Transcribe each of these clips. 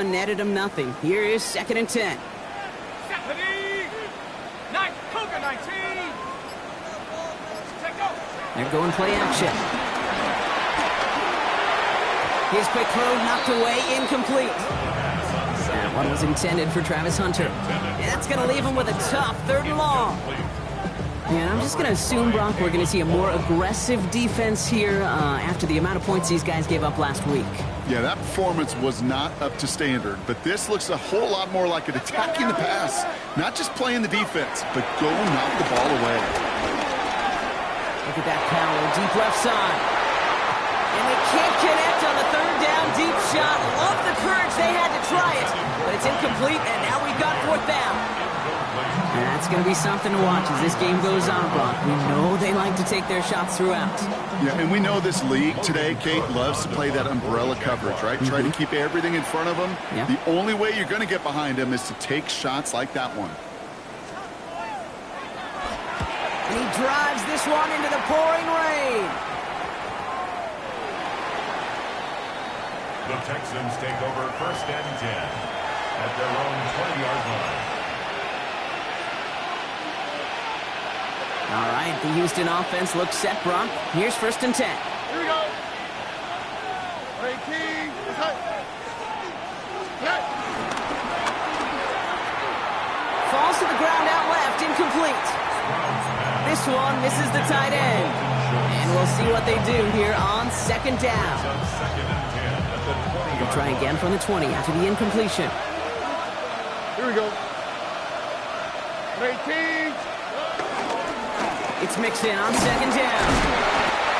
run netted him nothing. Here is 2nd and 10. They're going play action. His quick throw knocked away, incomplete. That one was intended for Travis Hunter. And that's going to leave him with a tough 3rd and long. And I'm just going to assume, Brock, we're going to see a more aggressive defense here after the amount of points these guys gave up last week. Yeah, that performance was not up to standard, but this looks a whole lot more like it attacking the pass, not just playing the defense, but go knock the ball away. Look at that power, deep left side. And they can't connect on the 3rd down deep shot. Love the courage they had to try it, but it's incomplete, and now we've got 4th down. And that's going to be something to watch as this game goes on, Brock. We know they like to take their shots throughout. Yeah, and we know this league today, Kate, loves to play that umbrella coverage, right? Try to keep everything in front of them. Yeah. The only way you're going to get behind them is to take shots like that one. And he drives this one into the pouring rain. The Texans take over 1st and 10 at their own 20-yard line. All right, the Houston offense looks set, Brock. Here's 1st and 10. Here we go. 18. Falls to the ground out left, incomplete. This one misses the tight end. And we'll see what they do here on 2nd down. They'll try again from the 20 after the incompletion. Here we go. 18. It's mixed in on 2nd down.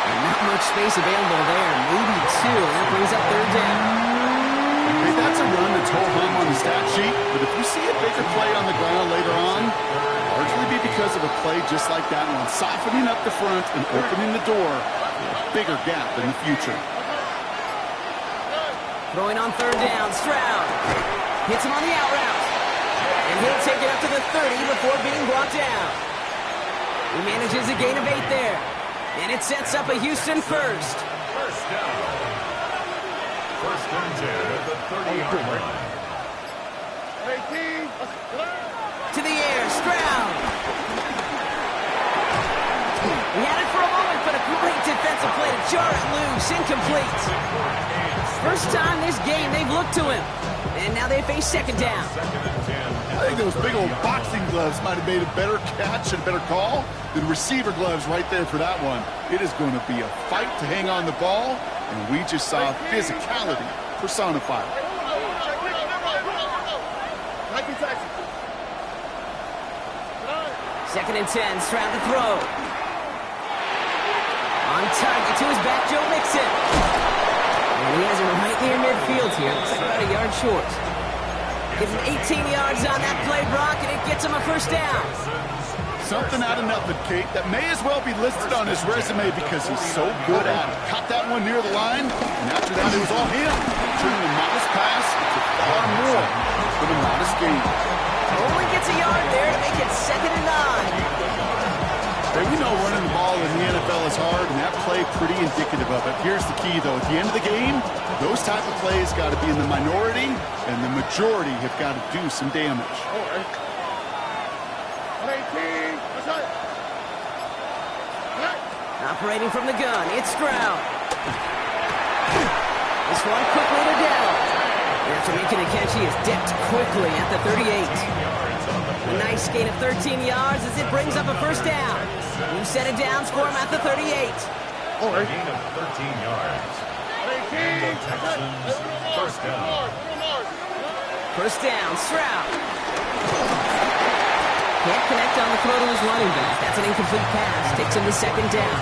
And not much space available there. Maybe 2. That brings up 3rd down. Okay, that's a run that's ho-hum on the stat sheet, but if you see a bigger play on the ground later on, largely be because of a play just like that one, softening up the front and opening the door for a bigger gap in the future. Throwing on 3rd down, Stroud. Hits him on the out route. And he'll take it up to the 30 before being brought down. He manages a gain of 8 there. And it sets up a Houston first. 1st down. 1st and 10 at the 30-yard line. 18. To the air, Stroud. He had it for a moment, but a great defensive play to jar it loose, incomplete. First time this game they've looked to him. And now they face 2nd down. I think those big old boxing gloves might have made a better catch and a better call than receiver gloves right there for that one. It is going to be a fight to hang on the ball, and we just saw physicality personified. 2nd and 10, Stroud to throw. On target to his back, Joe Mixon. And he has him right near midfield here. Looks like about a yard short. Gives him 18 yards on that play, Brock, and it gets him a 1st down. Something out of nothing, Kate, that may as well be listed on his resume because he's so good at it. Caught that one near the line, and after that it was all him. Turning a modest pass to far more than a modest gain. Only gets a yard there to make it 2nd and 9. Hey, we know running the ball in the NFL is hard, and that play pretty indicative of it. Here's the key, though. At the end of the game, those type of plays got to be in the minority, and the majority have got to do some damage. Operating from the gun, it's Stroud. This one quickly to down. After making a catch, he is decked quickly at the 38. A nice gain of 13 yards as it brings up a 1st down. We set it down, score him at the 38. A gain of 13 yards. And the Texans 1st down. 1st down, Stroud. Can't connect on the throw to his running back. That's an incomplete pass. Takes him to 2nd down.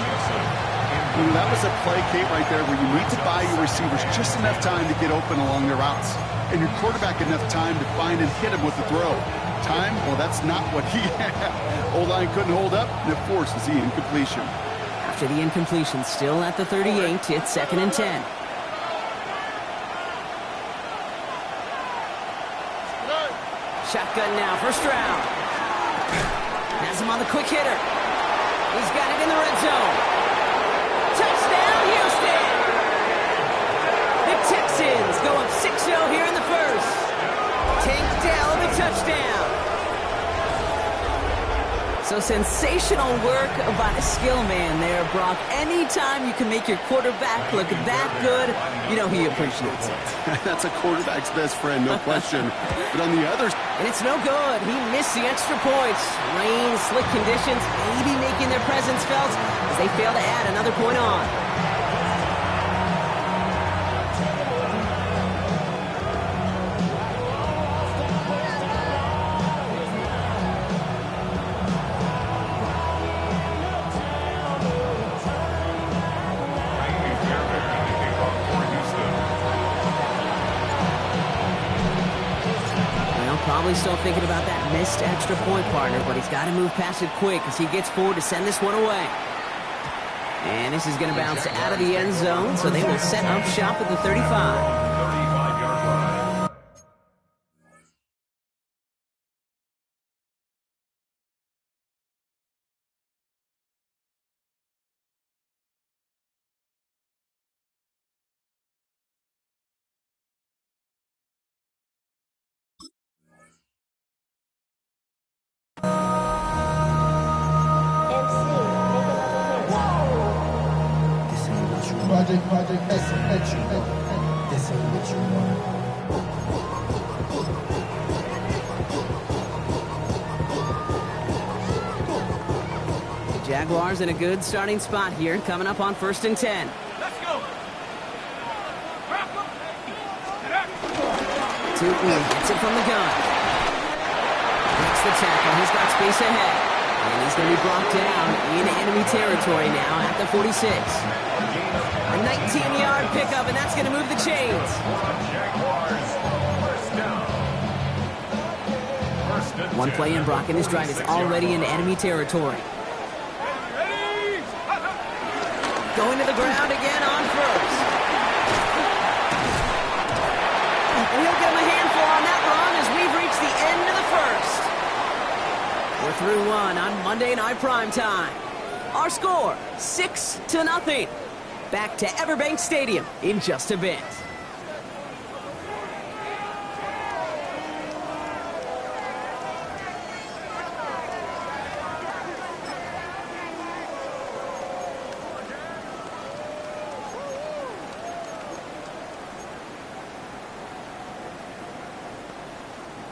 Ooh, that was a play, Kate, right there where you need to buy your receivers just enough time to get open along their routes. And your quarterback enough time to find and hit him with the throw. Time? Well, that's not what he had. O-line couldn't hold up, and it forces the incompletion. After the incompletion, still at the 38, it's 2nd and 10. Shotgun now for Stroud. Has him on the quick hitter. He's got it in the red zone. Touchdown, Houston! The Texans go up 6-0 here in the first. So sensational work by the skill man there, Brock. Anytime you can make your quarterback look that good, you know he appreciates it. That's a quarterback's best friend, no question. But on the other... And it's no good. He missed the extra points. Rain, slick conditions, maybe making their presence felt as they fail to add another point on. Probably still thinking about that missed extra point, partner, but he's got to move past it quick as he gets forward to send this one away. And this is going to bounce out of the end zone, so they will set up shop at the 35. 35-yard line. Project, this ain't what you want. The Jaguars in a good starting spot here, coming up on 1st and 10. Let's go. Tootin gets it from the gun. Makes the tackle. He's got space ahead. And he's going to be brought down in enemy territory now at the 46. A 19-yard pickup, and that's going to move the chains. Jaguars, first down. First and One 10. play in, Brock, and this drive is already in enemy territory. Going to the ground again on first. And he'll get him a handful on that run as we've reached the end of the first. We're through one on Monday Night Primetime. Our score, 6-0. Back to Everbank Stadium in just a bit.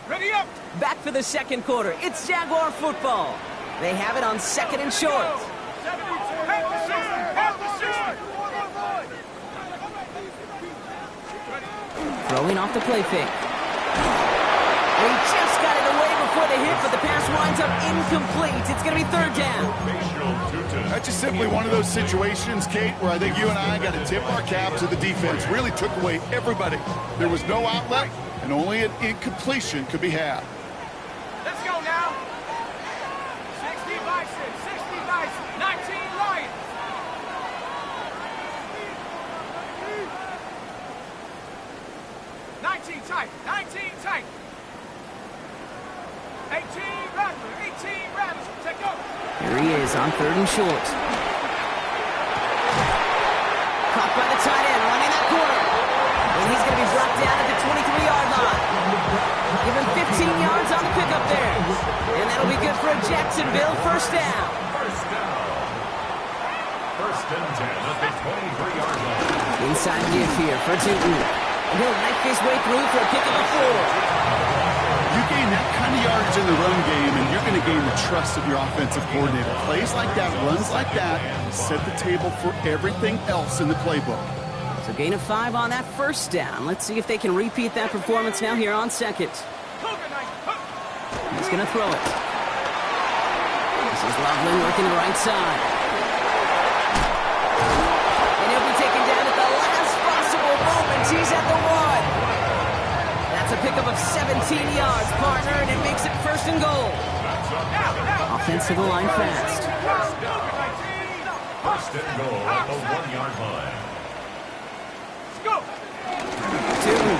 Ready up. Back for the second quarter. It's Jaguar football. They have it on 2nd and short. Throwing off the play fake. He just got it away before the hit, but the pass winds up incomplete. It's going to be 3rd down. That's just simply one of those situations, Kate, where I think you and I got to tip our cap to the defense. Really took away everybody. There was no outlet, and only an incompletion could be had. Let's go now. 60 Bison, 60 Bison, 19 Lions. 19 tight, 19 tight. 18 Rattler, 18 Rattler. Take over. Here he is on 3rd and short. Caught by the tight end, running that corner. And he's going to be brought down at the 23-yard line. Give him 15 yards on the pickup there. And that'll be good for a Jacksonville first down. First down. First and 10 at the 23-yard line. Inside give here for Tootin. And he'll knife his way through for a pick of the 4. You gain that kind of yardage in the run game, and you're going to gain the trust of your offensive coordinator. Plays like that, runs like that, set the table for everything else in the playbook. So gain of 5 on that first down. Let's see if they can repeat that performance now here on 2nd. He's going to throw it. This is Loveland working the right side. And he'll be taken down at the last possible moment. He's at the 1. That's a pickup of 17 yards, partner, and it makes it 1st and goal. Offensive line fast. First and goal at the 1-yard line. Go! Tootin.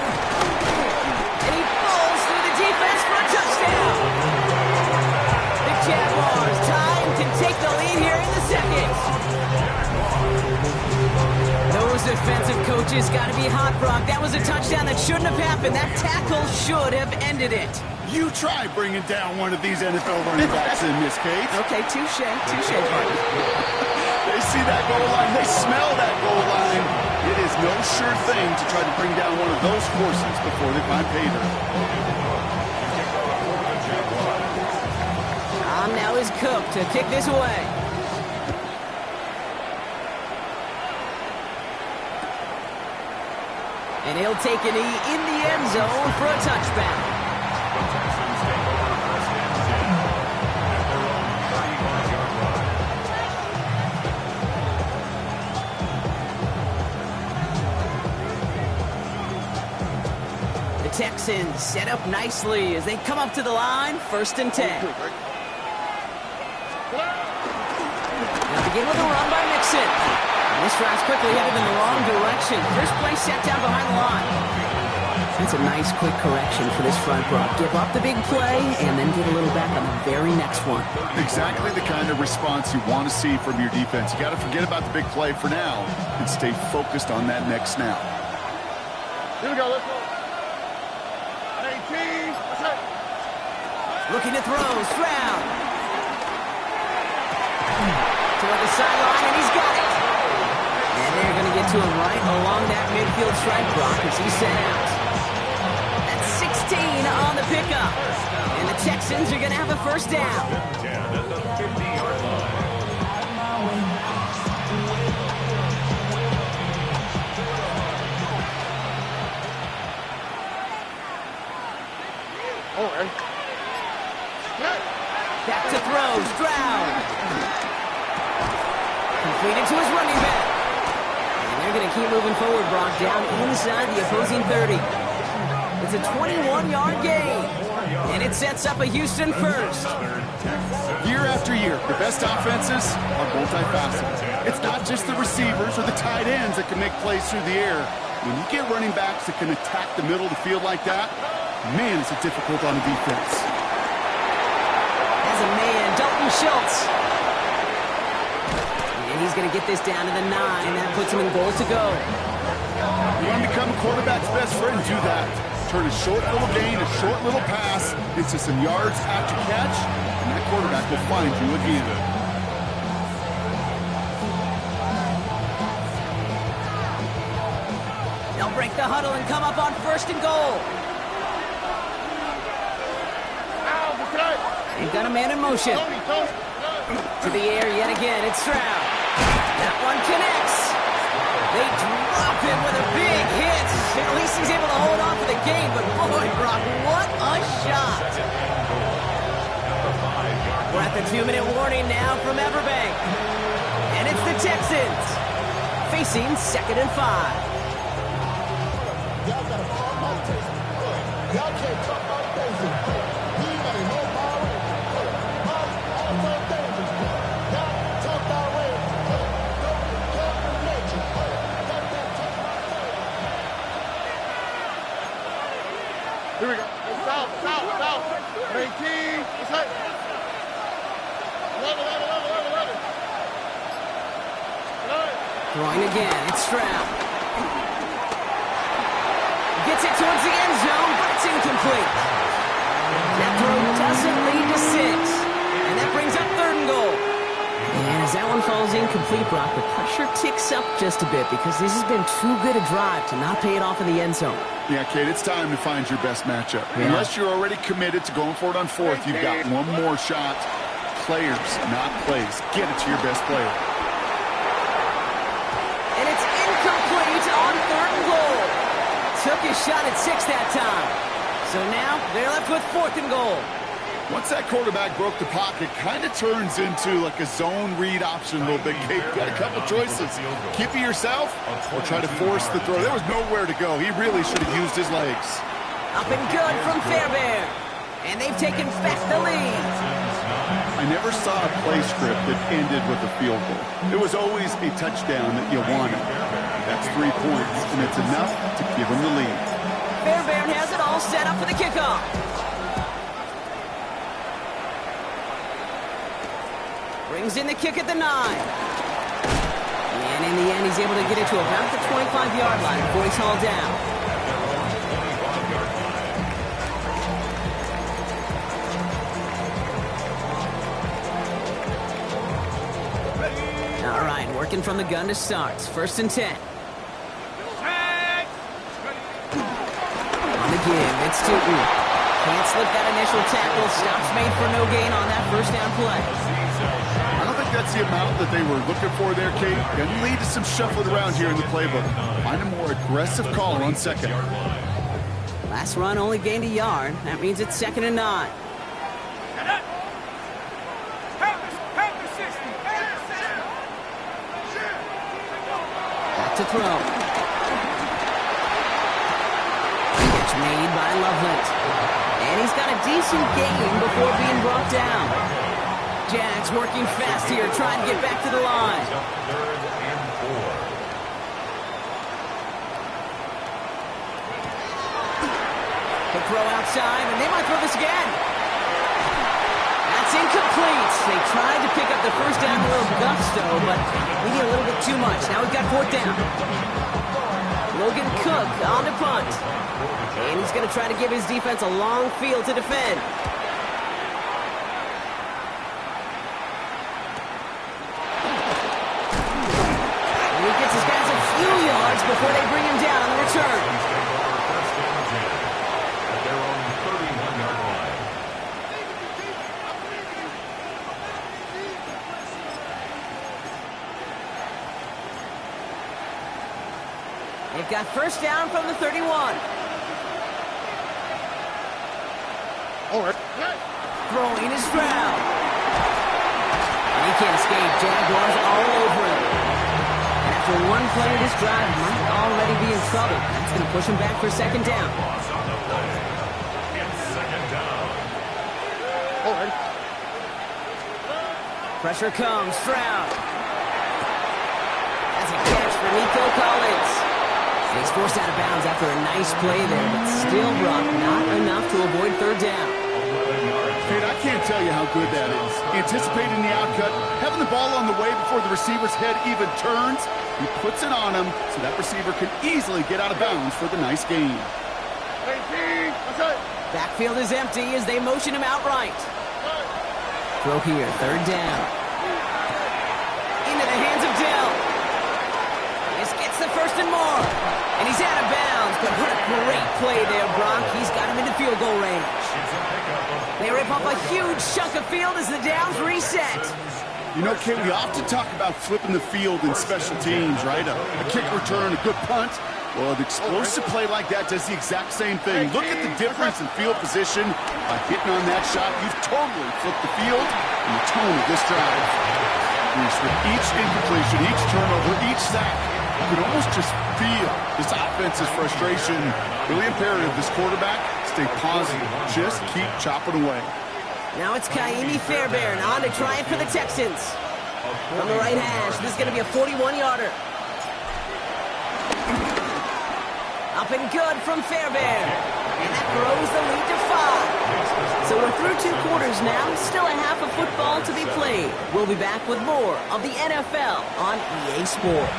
And he falls through the defense for a touchdown. The Jaguars tie and can take the lead here in the 2nd. Those defensive coaches got to be hot, Brock. That was a touchdown that shouldn't have happened. That tackle should have ended it. You try bringing down one of these NFL running backs in this case. Okay, touche, partner. They see that goal line. They smell that goal line. It is no sure thing to try to bring down one of those horses before they find pay dirt. Now is Cook to kick this away. And he'll take a knee in the end zone for a touchback. The Texans take over first and 10 at their own 31-yard line. The Texans set up nicely as they come up to the line, 1st and 10. Now begin with a run by Mixon. And this drive's quickly headed in the wrong direction. First play set down behind the line. That's a nice quick correction for this front row. Give up the big play and then get a little back on the very next one. Exactly the kind of response you want to see from your defense. You got to forget about the big play for now and stay focused on that next snap. Here we go, let's go. 18, let's go. Looking to throw, Stroud. Toward the sideline, and he's got it. And they're going to get to him right along that midfield stripe, Brock, as he's sent out. That's 16 on the pickup. And the Texans are going to have a first down. 10 at the 50-yard line. Oh, hey. Back to throw, Stroud. Completed to his running back. And they're going to keep moving forward, Brock, down inside the opposing 30. It's a 21-yard gain. And it sets up a Houston first. Year after year, the best offenses are multifaceted. It's not just the receivers or the tight ends that can make plays through the air. When you get running backs that can attack the middle of the field like that, man, is it difficult on the defense. As a man, Dalton Schultz. And he's going to get this down to the 9, and that puts him in goal to go. You want to become a quarterback's best friend, do that. Turn a short little gain, a short little pass into some yards after catch, and that quarterback will find you again. They'll break the huddle and come up on 1st and goal. They've got a man in motion. To the air yet again, it's Stroud. That one connects. They drop him with a big hit. At least he's able to hold on for the game, but boy, Brock, what a shot. We're at the 2-minute warning now from Everbank. And it's the Texans facing 2nd and 5. Y'all gotta talk about Tyson. Y'all can't talk about Tyson. He ain't no power. Also dangerous. Y'all talk about Ray. Here we go. South. 18, let's go. 11. Throwing again, it's Stroud. Gets it towards the end zone, but it's incomplete. That throw doesn't lead to 6. And that brings up 3rd and goal. And as that one falls incomplete, Brock, the pressure ticks up just a bit because this has been too good a drive to not pay it off in the end zone. Yeah, Kate, it's time to find your best matchup. Yeah. Unless you're already committed to going for it on 4th, you've got one more shot. Players, not plays. Get it to your best player. And it's incomplete on 3rd and goal. Took his shot at 6 that time. So now they're left with 4th and goal. Once that quarterback broke the pocket, kind of turns into like a zone read option a little bit. Kate, you got a couple choices. Keep it yourself or try to force the throw. There was nowhere to go. He really should have used his legs. Up and good from Fairbairn. And they've taken back the lead. I never saw a play script that ended with a field goal. It was always a touchdown that you wanted. That's 3 points, and it's enough to give him the lead. Fairbairn has it all set up for the kickoff. Brings in the kick at the 9. And in the end, he's able to get it to about the 25-yard line before he's hauled down. working from the gun to start. First and 10. On the give, it's Tootin. Can't slip that initial tackle. Stops made for no gain on that first down play. I don't think that's the amount that they were looking for there, Kate. Gonna lead to some shuffling around here in the playbook. Find a more aggressive call on second. Last run only gained a yard. That means it's 2nd and 9. Back to throw. Catch made by Loveland. And he's got a decent gain before being brought down. Jags working fast here, trying to get back to the line. 3rd and 4. The throw outside, and they might throw this again. That's incomplete. They tried to pick up the first down with a little gusto, but maybe a little bit too much. Now we've got 4th down. Logan Cook on to punt. And he's going to try to give his defense a long field to defend. And he gets his guys a few yards before they bring him down on the return. First and 10 at their own 31-yard line. They've got first down from the 31. All right. Throwing is Stroud. And he can't escape. Jaguars all over him. And after one play of this drive, might already be in trouble. That's going to push him back for 2nd down. Loss on the play. It's 2nd down. All right. Pressure comes. Stroud. That's a catch for Nico Collins. And he's forced out of bounds after a nice play there, but still, Brock, not enough to avoid 3rd down. 11 yards. Kate, I can't tell you how good that is. Anticipating the outcut, having the ball on the way before the receiver's head even turns, he puts it on him so that receiver can easily get out of bounds for the nice gain. 18. That's it. Backfield is empty as they motion him outright. Throw here, 3rd down. Into the hands of Dell. This gets the 1st and more. And he's out of bounds, but what a great play there, Brock. He's got him into field goal range. They rip off a huge chunk of field as the downs reset. You know, Kate, we often talk about flipping the field in special teams, right? A kick return, a good punt. Well, an explosive play like that does the exact same thing. Look at the difference in field position. By hitting on that shot, you've totally flipped the field and the tone of this drive. With each incompletion, each turnover, each sack, you can almost just feel this offense's frustration. Really imperative, this quarterback, stay positive. Just keep chopping away. Now it's Kaimi Fairbairn on to try it for the Texans. From the right hash, this is going to be a 41-yarder. Up and good from Fairbairn. And that grows the lead to 5. So we're through 2 quarters now. Still a half of football to be played. We'll be back with more of the NFL on EA Sports.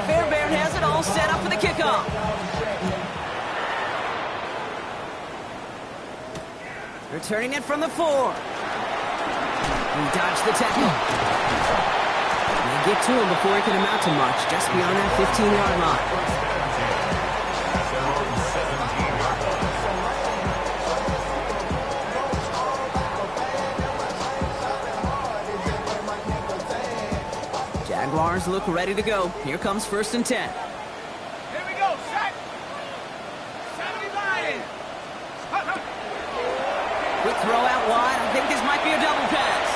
Fairbairn has it all set up for the kickoff. Returning it from the 4. He dodged the tackle. And they get to him before he can amount to much, just beyond that 15-yard line. Jaguars look ready to go. Here comes 1st and 10. Here we go. Set. 79. Quick throw out wide. I think this might be a double pass.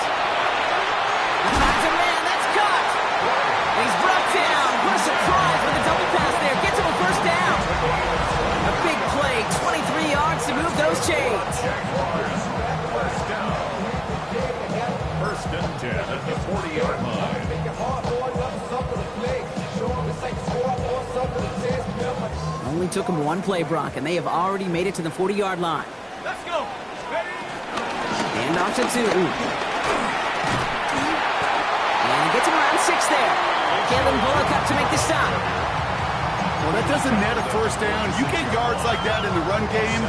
He finds a man. That's caught. He's brought down. What a surprise with a double pass there. Gets him a 1st down. A big play. 23 yards to move those chains. Jaguars. 1st down. 1st and 10 at the 40-yard line. Only took him 1 play, Brock, and they have already made it to the 40-yard line. Let's go. Ready? And off to 2. And gets him around 6 there. Kalen Bullock up to make the stop. Well, that doesn't net a first down. You get yards like that in the run game,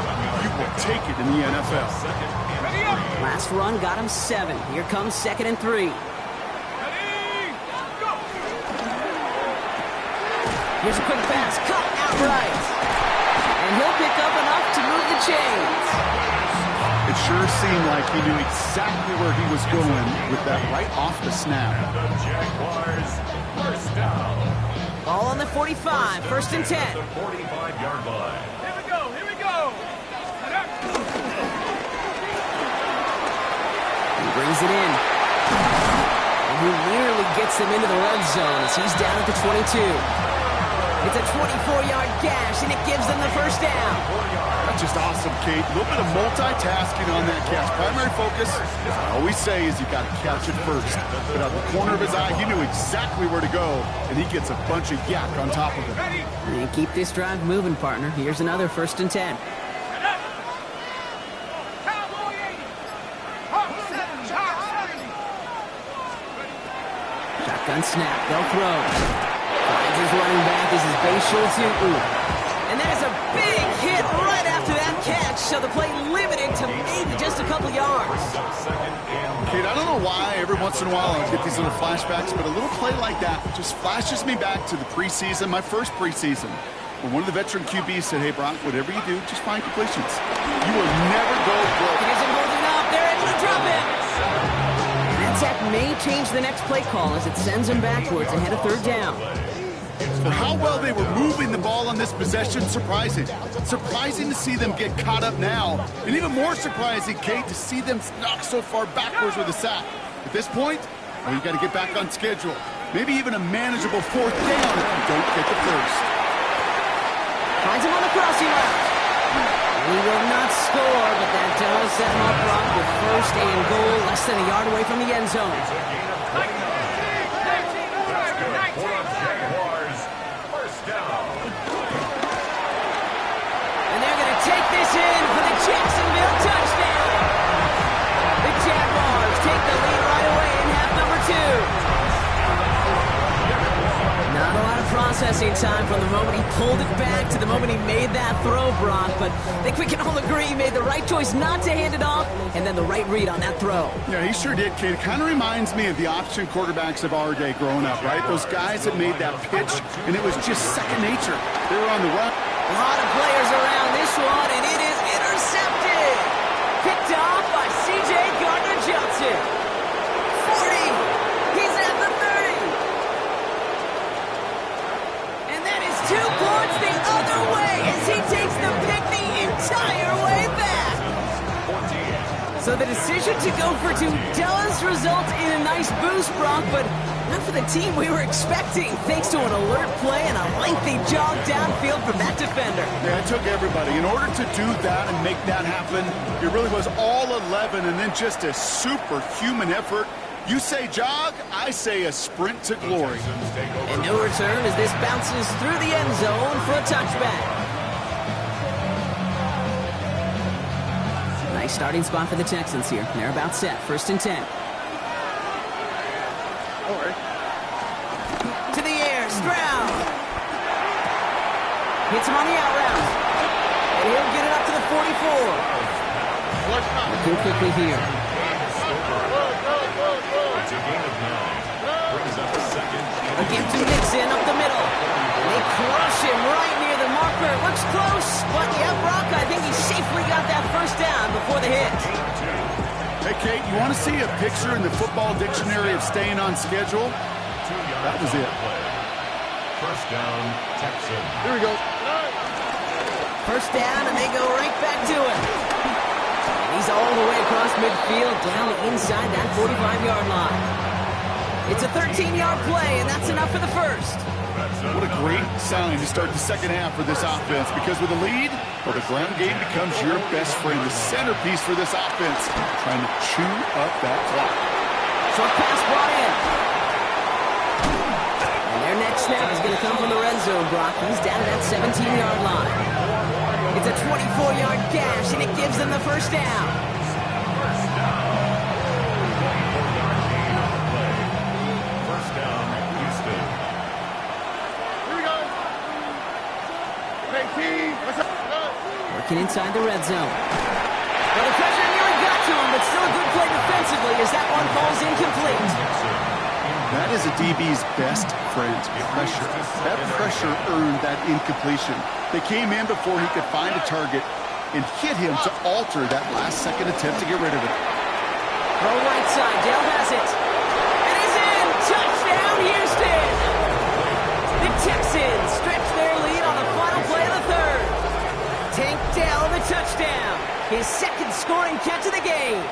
you will take it in the NFL. Last run got him 7. Here comes 2nd and 3. Here's a quick pass, cut outright. And he'll pick up enough to move the chains. It sure seemed like he knew exactly where he was going with that right off the snap. The Jaguars, first down. Ball on the 45, 1st and 10. The 45-yard line. Here we go, here we go. He brings it in. And he nearly gets them into the red zone as he's down at the 22. It's a 24-yard gash, and it gives them the first down. That's just awesome, Kate. A little bit of multitasking on that catch. Primary focus, as I always say, is you got to catch it first. But out of the corner of his eye, he knew exactly where to go, and he gets a bunch of yak on top of it. And keep this drive moving, partner. Here's another 1st and 10. Shotgun snap, they'll throw. Finds his running back as his base Schultz. And that is a big hit right after that catch, so the play limited to maybe just a couple yards. Kate, I don't know why every once in a while I get these little flashbacks, but a little play like that just flashes me back to the preseason, my first preseason, when one of the veteran QBs said, hey, Brock, whatever you do, just find completions. You will never go broke. Here's him holding up. They're able to drop it. That sack may change the next play call as it sends him backwards ahead of 3rd down. For how well they were moving the ball on this possession, surprising. Surprising to see them get caught up now. And even more surprising, Kate, to see them knocked so far backwards with a sack. At this point, well, you got to get back on schedule. Maybe even a manageable 4th down if you don't get the first. Finds him on the crossing route. He will not score, but that does set him up wrong with 1st and goal, less than a yard away from the end zone. Take this in for the Jacksonville touchdown. The Jaguars take the lead right away in half number 2. Not a lot of processing time from the moment he pulled it back to the moment he made that throw, Brock. But I think we can all agree he made the right choice not to hand it off and then the right read on that throw. Yeah, he sure did, Kate. It kind of reminds me of the option quarterbacks of our day growing up, right? Those guys that made that pitch, and it was just second nature. They were on the run. A lot of players around this one, and it is intercepted. Picked off by C.J. Gardner-Johnson. 40. He's at the 30. And that is 2 points the other way as he takes the pick the entire way back. So the decision to go for 2 does result in a nice boost, Brock, but not for the team we were expecting, thanks to an alert play and a lengthy jog downfield from that defender. Yeah, it took everybody. In order to do that and make that happen, it really was all 11 and then just a superhuman effort. You say jog, I say a sprint to glory. And no return as this bounces through the end zone for a touchback. Nice starting spot for the Texans here. They're about set. 1st and 10. To the air, Stroud. Hits him on the out route. And he'll get it up to the 44. Looking quickly here. Again to Nixon up the middle. And they crush him right near the marker. Looks close, but yeah, Brock, I think he safely got that first down before the hit. Hey, Kate, you want to see a picture in the football dictionary of staying on schedule? That was it. First down, Texans. Here we go. First down, and they go right back to it. And he's all the way across midfield, down inside that 45-yard line. It's a 13-yard play, and that's enough for the first. What a great sign to start the second half for this offense, because with a lead, well, the ground game becomes your best friend, the centerpiece for this offense, trying to chew up that clock. Short pass brought in. And their next snap is going to come from the red zone, Brock. He's down at that 17-yard line. It's a 24-yard gash, and it gives them the first down. Looking inside the red zone. Well, the pressure nearly got to him, but still a good play defensively as that one falls incomplete. That is a DB's best friend, pressure. That pressure earned that incompletion. They came in before he could find a target and hit him to alter that last-second attempt to get rid of it. Throw right side. Dale has it. And he's in. Touchdown, Houston. The Texans stretch their lead on the final play of the third. Tank Dell the touchdown. His second scoring catch of the game.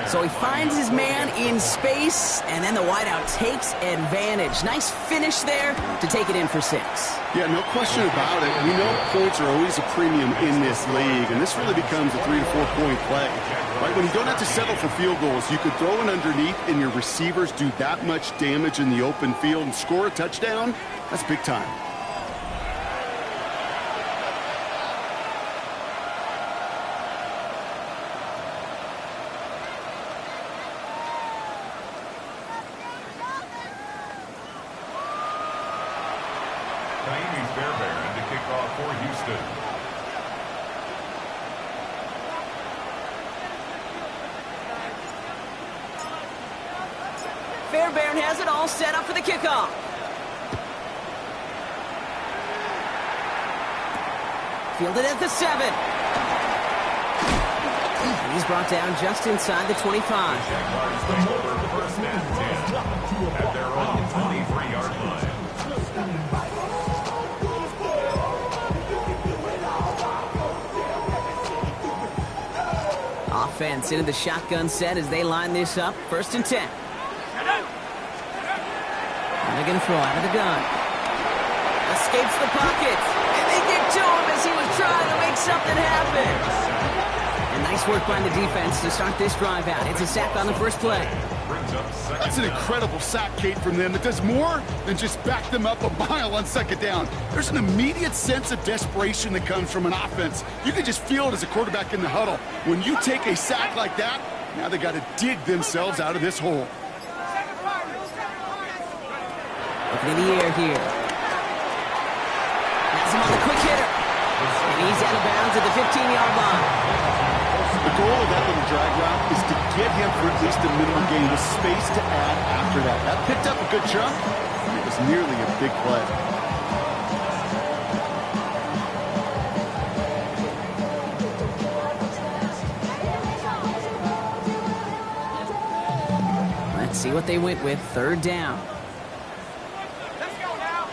So he finds his man in space, and then the wideout takes advantage. Nice finish there to take it in for 6. Yeah, no question about it. We know points are always a premium in this league, and this really becomes a 3 to 4 point play. Right, when you don't have to settle for field goals, you could throw it underneath and your receivers do that much damage in the open field and score a touchdown. That's big time. Fairbairn to kick off for Houston. Fairbairn has it all set up for the kickoff. Fielded at the 7. He's brought down just inside the 25. Jaguars take over first and 10 at their own 23-yard line. Offense into the shotgun set as they line this up. First and 10. And they're going to throw out of the gun. Escapes the pocket. And they get to him as he was trying to make something happen. And nice work by the defense to start this drive out. It's a sack on the first play. That's an incredible sack, Kate, from them. It does more than just back them up a mile on second down. There's an immediate sense of desperation that comes from an offense. You can just feel it as a quarterback in the huddle. When you take a sack like that, now they got to dig themselves out of this hole. Looking in the air here. That's him on the quick hitter. And he's out of bounds at the 15-yard line. The goal of that little drag route is to get him for at least a minimum gain with space to add after that. That picked up a good chunk, and it was nearly a big play. Let's see what they went with. Third down. Let's go now.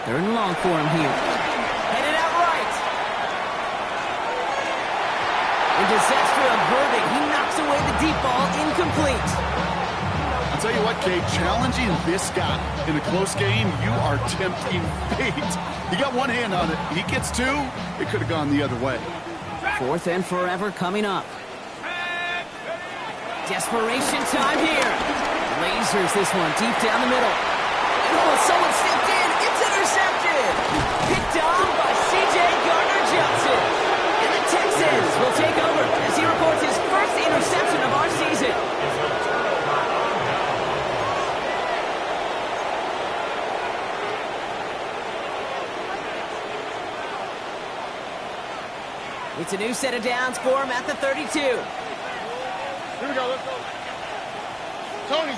Third and long for him here. Headed out right. A disaster averted. He knocks away the deep ball. Incomplete. I'll tell you what, Kate, challenging this guy in a close game, you are tempting fate. He got one hand on it. He gets two. It could have gone the other way. Fourth and forever coming up. Desperation time here. Lasers this one deep down the middle. Oh, someone stepped in. It's intercepted. Picked off by C.J. Gardner-Johnson. And the Texans will take over as he reports his first interception of our season. It's a new set of downs for him at the 32. Here we go, let's go. Tony.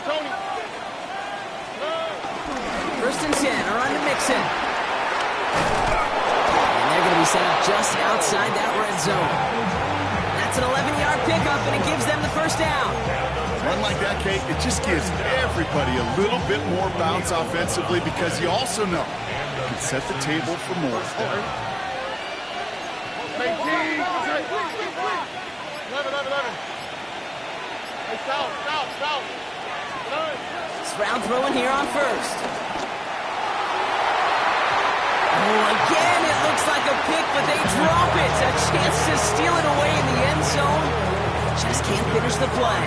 First and 10, around to Mixon. And they're going to be set up just outside that red zone. That's an 11-yard pickup, and it gives them the first down. Run like that, Kate, it just gives everybody a little bit more bounce offensively because you also know you can set the table for more. 11. Hey, south. Stroud throwing here on first. Oh, again, it looks like a pick, but they drop it. A chance to steal it away in the end zone. Just can't finish the play.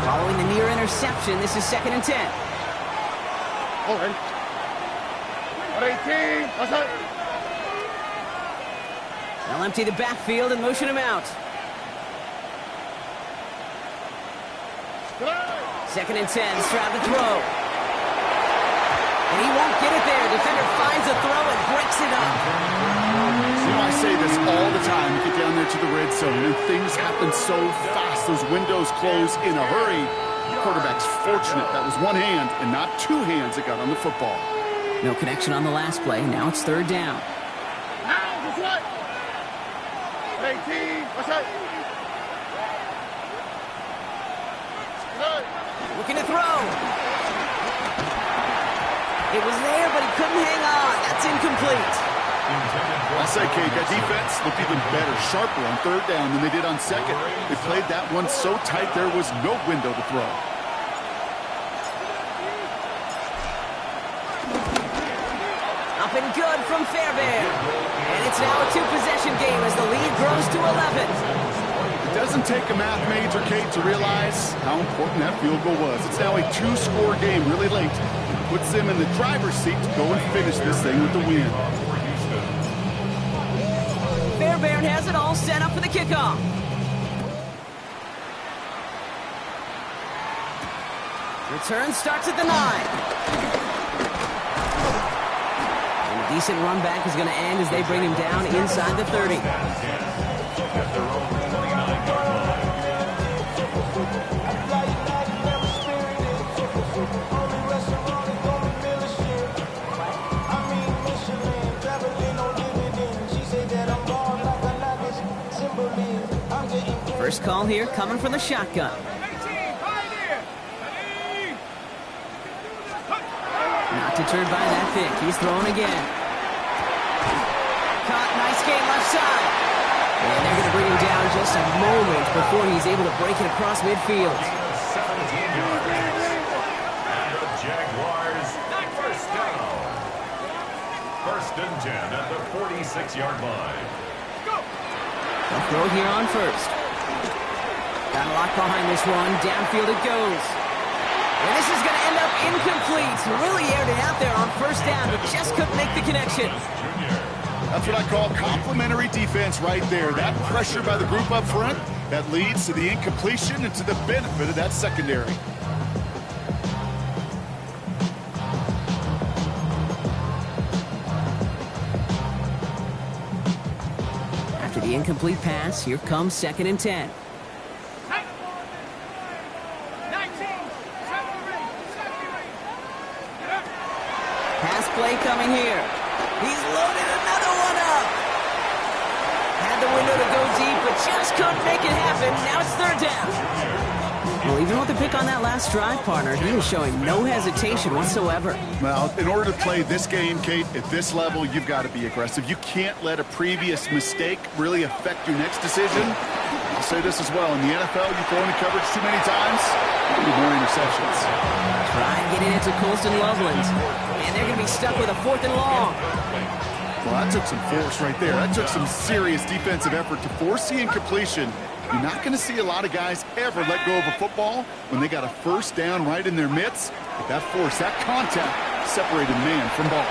Following the near interception, this is 2nd and 10. All right. 18. That's it. They'll empty the backfield and motion him out. 2nd and 10, Stroud to throw. And he won't get it there. Defender finds a throw and breaks it up. You know, I say this all the time. You get down there to the red zone, and things happen so fast. Those windows close in a hurry. The quarterback's fortunate that was one hand and not two hands that got on the football. No connection on the last play. Now it's third down. Now, what's what? 18, what's that? Good. Looking to throw. It was there, but he couldn't hang on. That's incomplete. I'll say, Kate, that defense looked even better, sharper on third down than they did on second. They played that one so tight there was no window to throw. Up and good from Fairbairn. And it's now a two-possession game as the lead grows to 11. It doesn't take a math major, Kate, to realize how important that field goal was. It's now a two-score game really late. It puts them in the driver's seat to go and finish this thing with the win. Fairbairn has it all set up for the kickoff. Return starts at the 9. And a decent run back is going to end as they bring him down inside the 30. First call here coming from the shotgun. Not deterred by that pick. He's throwing again. Caught. Nice game left side. And they're going to bring him down just a moment before he's able to break it across midfield. 17 yards. And the Jaguars, first down. First and 10 at the 46-yard line. They'll throw here on first. Got a lot behind this one. Downfield it goes. And this is going to end up incomplete. Really aired it out there on first down, but just couldn't make the connection. That's what I call complimentary defense right there. That pressure by the group up front, that leads to the incompletion and to the benefit of that secondary. After the incomplete pass, here comes second and 10. Pass play coming here. He's loaded another one up. Had the window to go deep, but just couldn't make it happen. Now it's third down. Well, even with the pick on that last drive, partner, he was showing no hesitation whatsoever. Well, in order to play this game, Kate, at this level, you've got to be aggressive. You can't let a previous mistake really affect your next decision. I'll say this as well. In the NFL, you throw into coverage too many times, you need more interceptions. Try getting it to Colston Loveland. And they're going to be stuck with a 4th and long. Well, that took some force right there. That took some serious defensive effort to force the incompletion. You're not going to see a lot of guys ever let go of a football when they got a first down right in their midst. But that force, that contact, separated man from ball.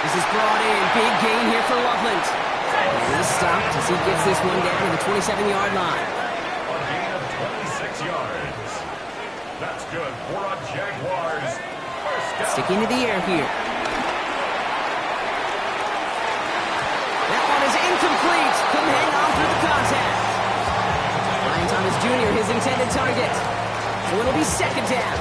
This is brought in. Big gain here for Loveland. And he's stopped as he gets this one down to the 27-yard line. A gain of 26 yards. That's good for a Jaguars. First down. Sticking to the air here. That one is incomplete. Couldn't hang on through the contact. Brian Thomas Jr., his intended target. So it'll be second down.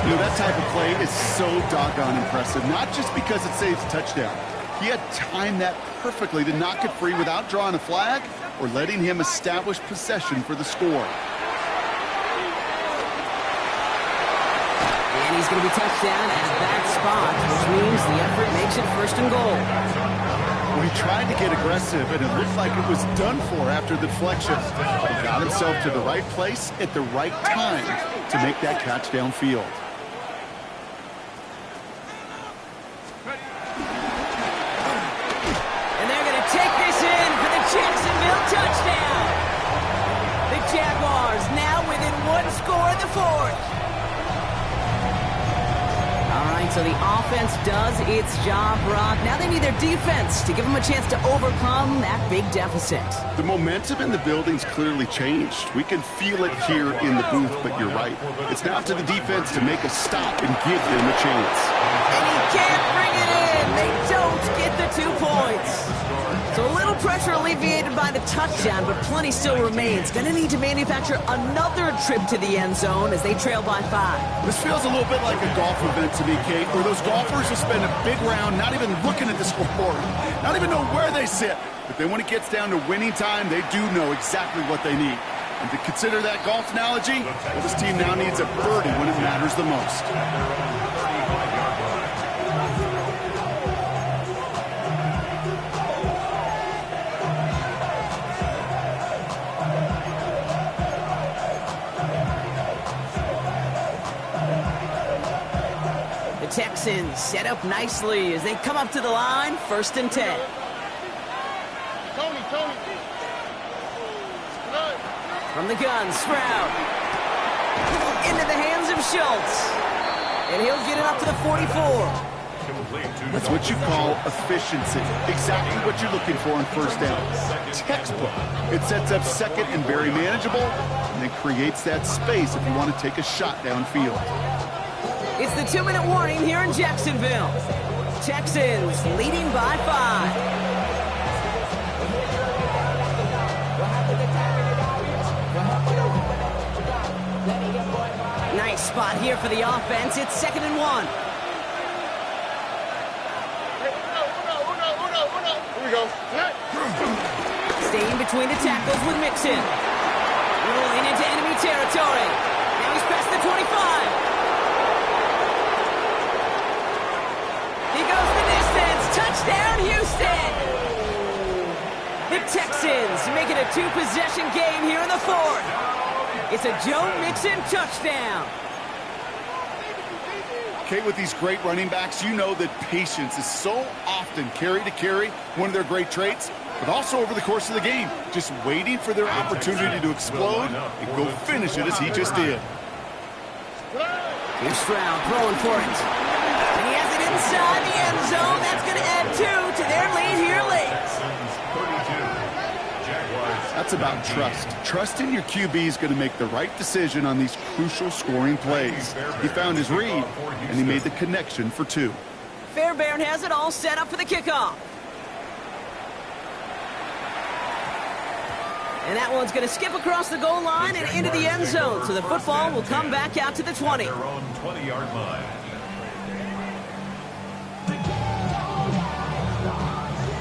You know, that type of play is so doggone impressive, not just because it saves a touchdown. He had timed that perfectly to knock it free without drawing a flag or letting him establish possession for the score. And he's going to be touched down at that spot, which means the effort makes it first and goal. Well, he tried to get aggressive, and it looked like it was done for after the deflection. He got himself to the right place at the right time to make that catch downfield. And they're going to take this in for the Jacksonville touchdown. The Jaguars now within one score in the 4th. All right, so the offense does its job, Rob. Now they need their defense to give them a chance to overcome that big deficit. The momentum in the building's clearly changed. We can feel it here in the booth, but you're right. It's now to the defense to make a stop and give them a chance. And he can't bring it in. They don't get the 2 points. So a little pressure alleviated by the touchdown, but plenty still remains. Going to need to manufacture another trip to the end zone as they trail by 5. This feels a little bit like a golf event to me, Kate, where those golfers will spend a big round not even looking at the scoreboard, not even know where they sit. But then when it gets down to winning time, they do know exactly what they need. And to consider that golf analogy, well, this team now needs a birdie when it matters the most. The Texans set up nicely as they come up to the line, 1st and 10. Tony. From the gun, Stroud. Into the hands of Schultz. And he'll get it up to the 44. That's what you call efficiency. Exactly what you're looking for on 1st down. Textbook. It sets up 2nd and very manageable, and it creates that space if you want to take a shot downfield. It's the 2-minute warning here in Jacksonville. Texans leading by 5. Nice spot here for the offense. It's 2nd and 1. Here we go. Staying between the tackles with Mixon. Rolling into enemy territory. Now he's past the 25. He goes the distance. Touchdown, Houston. The Texans make it a 2-possession game here in the 4th. It's a Joe Mixon touchdown. Okay, with these great running backs, you know that patience is so often carry to carry, one of their great traits, but also over the course of the game, just waiting for their opportunity to explode and go finish it as he just did. Here's Stroud throwing for it. And he has it inside the end zone. That's going to add 2 to their lead here late. That's about trust. Trusting your QB is going to make the right decision on these crucial scoring plays. He found his read, and he made the connection for 2. Fairbairn has it all set up for the kickoff. And that one's going to skip across the goal line and into the end zone. So the football will come back out to the 20. Their own 20-yard line.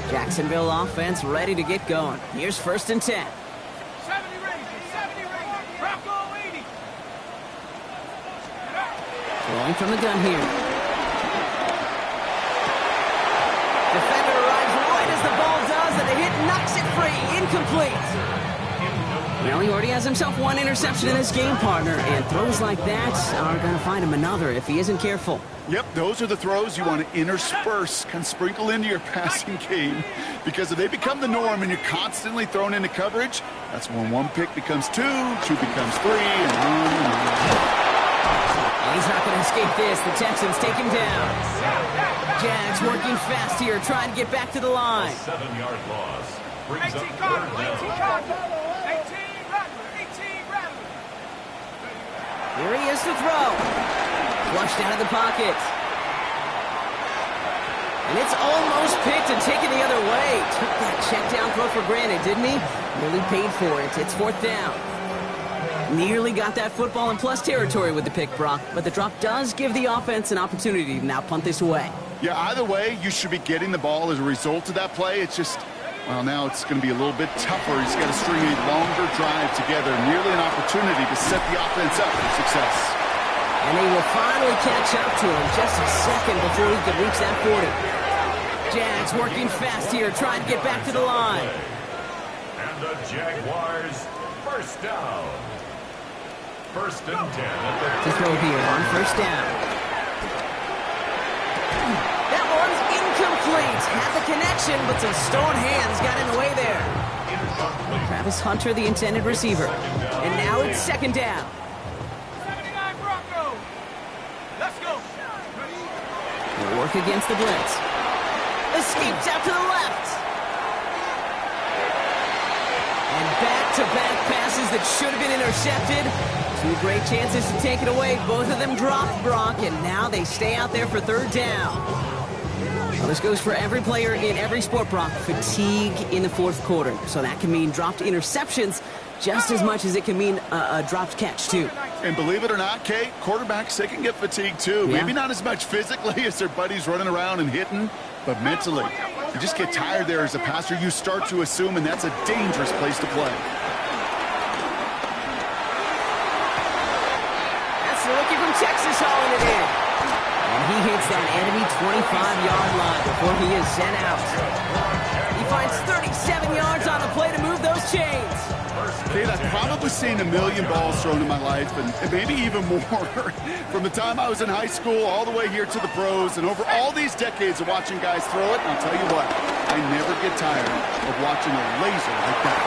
Jacksonville offense ready to get going. Here's 1st and 10. 70 range, Rocco 80. Throwing from the gun here. Defender arrives right as the ball does, and the hit knocks it free. Incomplete. Well, he already has himself 1 interception in this game, partner, and throws like that are going to find him another if he isn't careful. Yep, those are the throws you want to intersperse, kind of sprinkle into your passing game, because if they become the norm and you're constantly thrown into coverage, that's when 1 pick becomes 2, 2 becomes 3, and on and on. And he's not going to escape this. The Texans take him down. Jags working fast here, trying to get back to the line. 7-yard loss. Brings 18 up 3rd Cardinal, 18 down. Cardinal, 18 Rattler, 18 Rattler. Here he is to throw. Flushed out of the pocket. And it's almost picked and taken the other way. Took that check down throw for granted, didn't he? Really paid for it. It's 4th down. Nearly got that football in plus territory with the pick, Brock, but the drop does give the offense an opportunity to now punt this away. Yeah, either way, you should be getting the ball as a result of that play. It's just, well, now it's going to be a little bit tougher. He's got to string a longer drive together. Nearly an opportunity to set the offense up for success. And they will finally catch up to him just a second before he could reach that 40. Jags working fast here, trying to get back to the line. And the Jaguars, 1st down. 1st and 10 at To throw here on 1st down. That one's incomplete. Had the connection, but some stone hands got in the way there. Travis Hunter, the intended receiver. And now it's 2nd down. 79 Bronco. Let's go. They'll work against the blitz. Escapes out to the left. And back-to-back passes that should have been intercepted. 2 great chances to take it away. Both of them dropped, Brock, and now they stay out there for third down. Well, this goes for every player in every sport, Brock. Fatigue in the fourth quarter. So that can mean dropped interceptions just as much as it can mean a dropped catch, too. And believe it or not, Kate, quarterbacks, they can get fatigued, too. Yeah. Maybe not as much physically as their buddies running around and hitting, but mentally. You just get tired there as a passer. You start to assume, and that's a dangerous place to play. That's the rookie from Texas hauling it in. And he hits that enemy 25-yard line before he is sent out. He finds 37 yards on the play to move those chains. Kate, I've probably seen a million balls thrown in my life, and maybe even more. From the time I was in high school all the way here to the pros, and over all these decades of watching guys throw it, and I'll tell you what, I never get tired of watching a laser like that.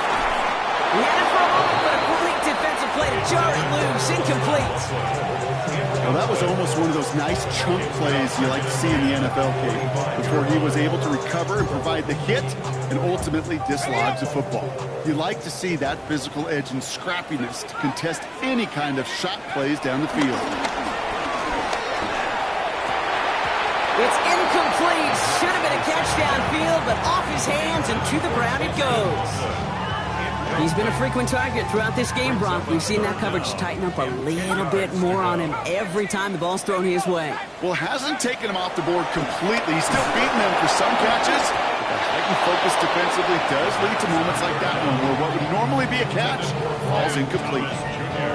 He had it for a moment, but a complete defensive play to jar it loose, incomplete. Well, that was almost one of those nice chunk plays you like to see in the NFL, Kate, before he was able to recover and provide the hit and ultimately dislodge the football. You like to see that physical edge and scrappiness to contest any kind of shot plays down the field. It's incomplete. Should have been a catch downfield, but off his hands and to the ground it goes. He's been a frequent target throughout this game, Brock. We've seen that coverage tighten up a little bit more on him every time the ball's thrown his way. Well, hasn't taken him off the board completely. He's still beating them for some catches. But the heightened focus defensively does lead to moments like that one, where what would normally be a catch falls incomplete.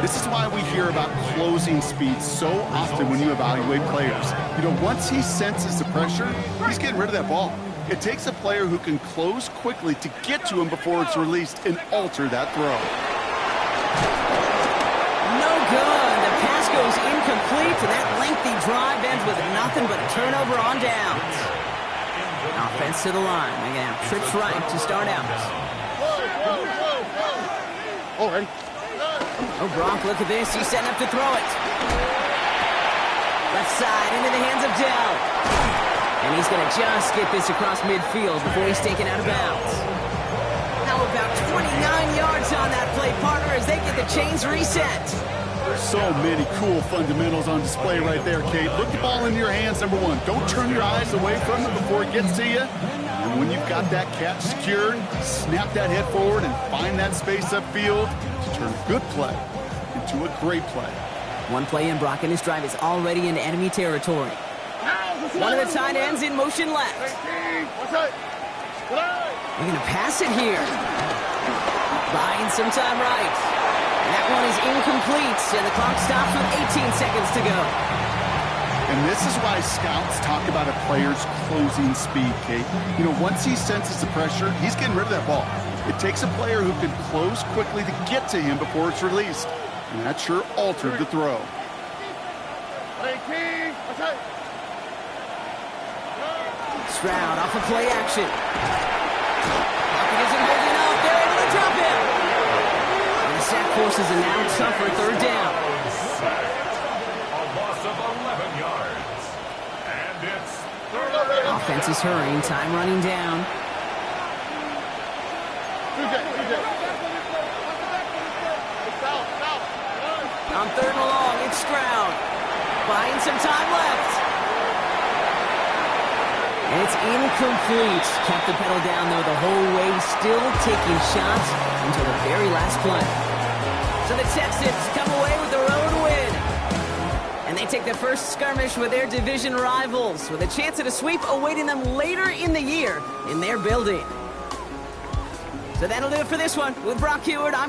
This is why we hear about closing speed so often when you evaluate players. You know, once he senses the pressure, he's getting rid of that ball. It takes a player who can close quickly to get to him before it's released and alter that throw. No good. The pass goes incomplete, and that lengthy drive ends with nothing but a turnover on downs. Offense to the line. They're going to have trips right to start out. Oh, ready? Oh, Brock, look at this. He's setting up to throw it. Left side into the hands of Dell. And he's going to just get this across midfield before he's taken out of bounds. How about 29 yards on that play, partner, as they get the chains reset. So many cool fundamentals on display right there, Kate. Look the ball in your hands, number one. Don't turn your eyes away from it before it gets to you. And when you've got that catch secured, snap that head forward and find that space upfield to turn a good play into a great play. One play in, Brock, and his drive is already in enemy territory. One of the tight ends in motion left. They're going to pass it here. Buying some time right. And that one is incomplete, and the clock stops with 18 seconds to go. And this is why scouts talk about a player's closing speed, Kate. You know, once he senses the pressure, he's getting rid of that ball. It takes a player who can close quickly to get to him before it's released. And that sure altered the throw. Stroud off of play action. Pocket isn't holding up. They're able to drop him. And the sack forces a now tougher third down. A loss of 11 yards. And it's third. Offense is hurrying. Time running down. On third and long, it's Stroud. Buying some time left. And it's incomplete. Kept the pedal down, though, the whole way, still taking shots until the very last play. So the Texans come away with the road win. And they take their first skirmish with their division rivals, with a chance at a sweep awaiting them later in the year in their building. So that'll do it for this one. With Brock Huard, I'm